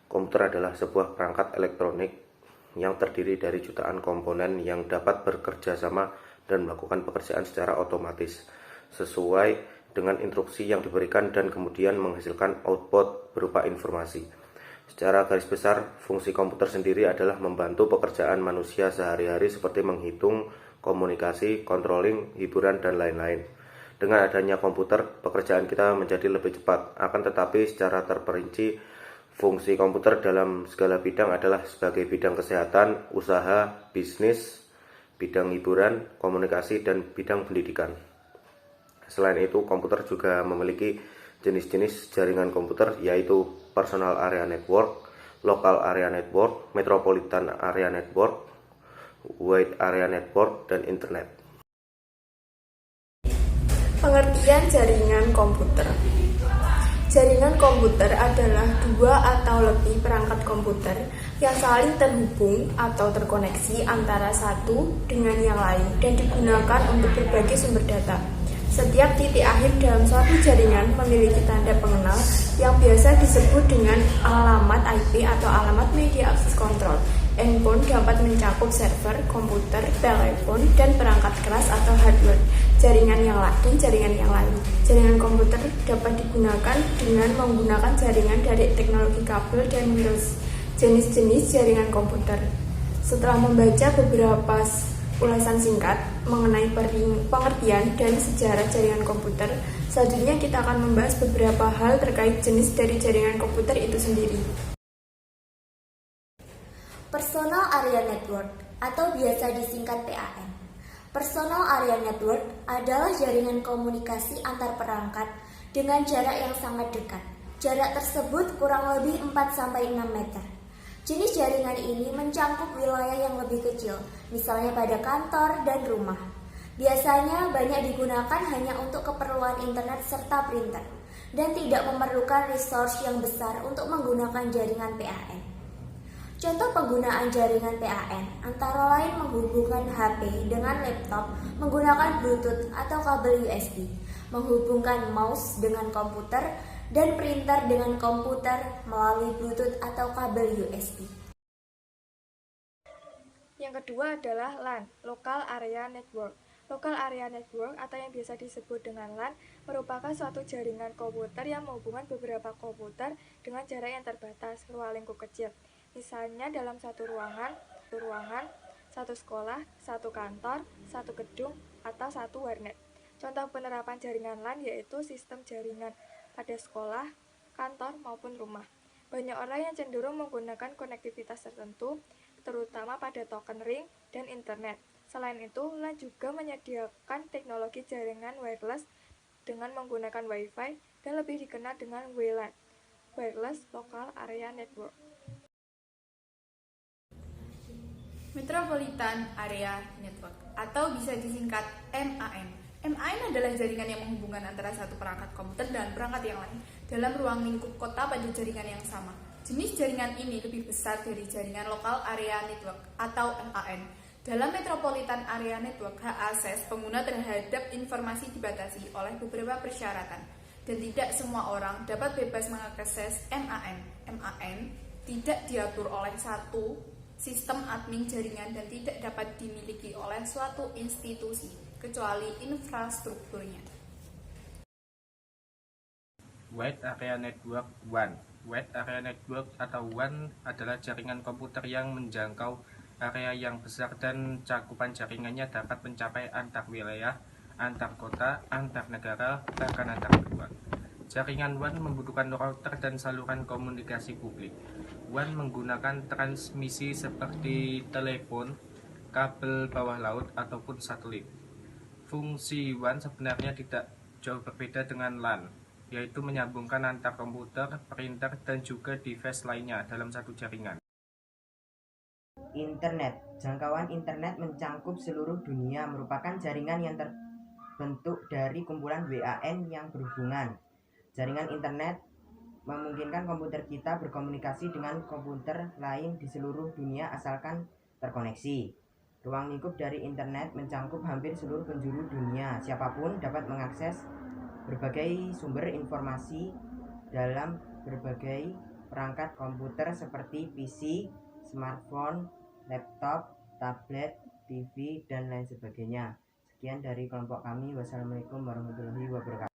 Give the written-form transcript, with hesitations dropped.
Komputer adalah sebuah perangkat elektronik yang terdiri dari jutaan komponen yang dapat bekerja sama dan melakukan pekerjaan secara otomatis sesuai dengan instruksi yang diberikan dan kemudian menghasilkan output berupa informasi. Secara garis besar, fungsi komputer sendiri adalah membantu pekerjaan manusia sehari-hari seperti menghitung, komunikasi, controlling, hiburan, dan lain-lain. Dengan adanya komputer, pekerjaan kita menjadi lebih cepat. Akan tetapi secara terperinci, fungsi komputer dalam segala bidang adalah sebagai bidang kesehatan, usaha, bisnis, bidang hiburan, komunikasi, dan bidang pendidikan. Selain itu, komputer juga memiliki jenis-jenis jaringan komputer, yaitu personal area network, local area network, metropolitan area network, wide area network, dan internet. Pengertian jaringan komputer. Jaringan komputer adalah dua atau lebih perangkat komputer yang saling terhubung atau terkoneksi antara satu dengan yang lain dan digunakan untuk berbagai sumber data. Setiap titik akhir dalam suatu jaringan memiliki tanda pengenal yang biasa disebut dengan alamat IP atau alamat media access control. Endpoint dapat mencakup server, komputer, telepon, dan perangkat keras atau hardware jaringan yang lain. Jaringan komputer dapat digunakan dengan menggunakan jaringan dari teknologi kabel dan wireless. Jenis-jenis jaringan komputer. Setelah membaca beberapa ulasan singkat mengenai pengertian dan sejarah jaringan komputer, selanjutnya kita akan membahas beberapa hal terkait jenis dari jaringan komputer itu sendiri. Personal Area Network atau biasa disingkat PAN. Personal Area Network adalah jaringan komunikasi antar perangkat dengan jarak yang sangat dekat. Jarak tersebut kurang lebih 4-6 meter. Jenis jaringan ini mencakup wilayah yang lebih kecil, misalnya pada kantor dan rumah. Biasanya banyak digunakan hanya untuk keperluan internet serta printer, dan tidak memerlukan resource yang besar untuk menggunakan jaringan PAN. Contoh penggunaan jaringan PAN antara lain menghubungkan HP dengan laptop menggunakan Bluetooth atau kabel USB, menghubungkan mouse dengan komputer, dan printer dengan komputer melalui Bluetooth atau kabel USB. Yang kedua adalah LAN, Local Area Network. Local Area Network atau yang biasa disebut dengan LAN merupakan suatu jaringan komputer yang menghubungkan beberapa komputer dengan jarak yang terbatas, ruang lingkup kecil. Misalnya dalam satu ruangan, satu sekolah, satu kantor, satu gedung, atau satu warnet. Contoh penerapan jaringan LAN yaitu sistem jaringan pada sekolah, kantor, maupun rumah. Banyak orang yang cenderung menggunakan konektivitas tertentu, terutama pada token ring dan internet. Selain itu, LAN juga menyediakan teknologi jaringan wireless dengan menggunakan Wi-Fi dan lebih dikenal dengan WLAN, Wireless Local Area Network. Metropolitan Area Network atau bisa disingkat MAN. MAN adalah jaringan yang menghubungkan antara satu perangkat komputer dan perangkat yang lain dalam ruang lingkup kota pada jaringan yang sama. Jenis jaringan ini lebih besar dari jaringan Local Area Network atau MAN. Dalam Metropolitan Area Network, hak akses pengguna terhadap informasi dibatasi oleh beberapa persyaratan dan tidak semua orang dapat bebas mengakses MAN. MAN tidak diatur oleh satu sistem admin jaringan dan tidak dapat dimiliki oleh suatu institusi, kecuali infrastrukturnya. Wide Area Network WAN. Wide Area Network atau WAN adalah jaringan komputer yang menjangkau area yang besar dan cakupan jaringannya dapat mencapai antar wilayah, antar kota, antar negara, bahkan antar benua. Jaringan WAN membutuhkan router dan saluran komunikasi publik. WAN menggunakan transmisi seperti telepon, kabel bawah laut, ataupun satelit. Fungsi WAN sebenarnya tidak jauh berbeda dengan LAN, yaitu menyambungkan antar komputer, printer, dan juga device lainnya dalam satu jaringan. Internet. Jangkauan internet mencangkup seluruh dunia, merupakan jaringan yang terbentuk dari kumpulan WAN yang berhubungan. Jaringan internet memungkinkan komputer kita berkomunikasi dengan komputer lain di seluruh dunia asalkan terkoneksi. Ruang lingkup dari internet mencangkup hampir seluruh penjuru dunia. Siapapun dapat mengakses berbagai sumber informasi dalam berbagai perangkat komputer seperti PC, smartphone, laptop, tablet, TV, dan lain sebagainya. Sekian dari kelompok kami. Wassalamualaikum warahmatullahi wabarakatuh.